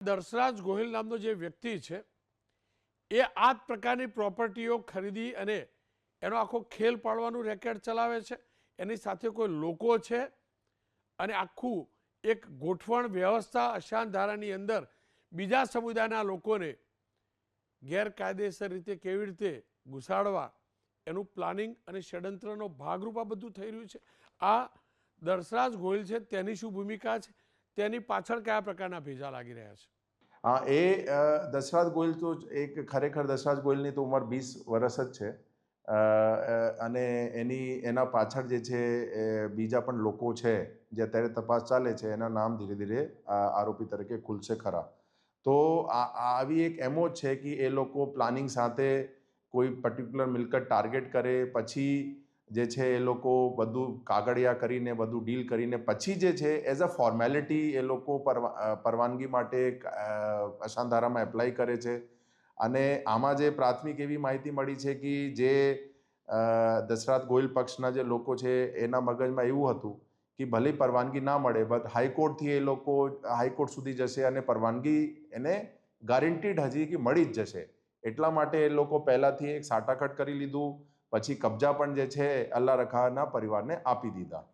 દર્શરાજ ગોહિલ નામનો જે વ્યક્તિ છે એ આ જ પ્રકારની પ્રોપર્ટીઓ ખરીદી અને એનો આખો ખેલ પાડવાનું રેકેટ ચલાવે છે. એની સાથે કોઈ લોકો છે અને આખું એક ગોઠવણ વ્યવસ્થા અશાંત ધારાની અંદર બીજા સમુદાયના લોકોને ગેરકાયદેસર રીતે કેવી રીતે ઘુસાડવા એનું પ્લાનિંગ અને ષડયંત્રનો ભાગરૂપ આ બધું થઈ રહ્યું છે. આ દર્શરાજ ગોહિલ છે તેની શું ભૂમિકા છે, તેની પાછળ કયા પ્રકારના ભેજા લાગી રહ્યા છે? હા, એ દશરથ ગોહિલ તો એક ખરેખર દશરથ ગોહિલની તો ઉંમર 20 વર્ષ જ છે. અને એના પાછળ જે છે બીજા પણ લોકો છે જે અત્યારે તપાસ ચાલે છે, એના નામ ધીરે ધીરે આરોપી તરીકે ખુલશે ખરા. તો આવી એક એમો જ છે કે એ લોકો પ્લાનિંગ સાથે કોઈ પર્ટિક્યુલર મિલકત ટાર્ગેટ કરે, પછી જે છે એ લોકો બધું કાગળિયા કરીને બધું ડીલ કરીને પછી જે છે એઝ અ ફોર્મેલિટી એ લોકો પરવાનગી માટે અશાંતધારામાં એપ્લાય કરે છે. અને આમાં જે પ્રાથમિક એવી માહિતી મળી છે કે જે દશરથ ગોહિલ પક્ષના જે લોકો છે એના મગજમાં એવું હતું કે ભલે પરવાનગી ના મળે બટ હાઈકોર્ટથી એ લોકો હાઈકોર્ટ સુધી જશે અને પરવાનગી એને ગારંટીડ હજી કે મળી જ જશે. એટલા માટે એ લોકો પહેલાંથી એક સાટાકટ કરી લીધું, પછી કબજા પણ જે છે અલ્લા રખાના પરિવારને આપી દીધા.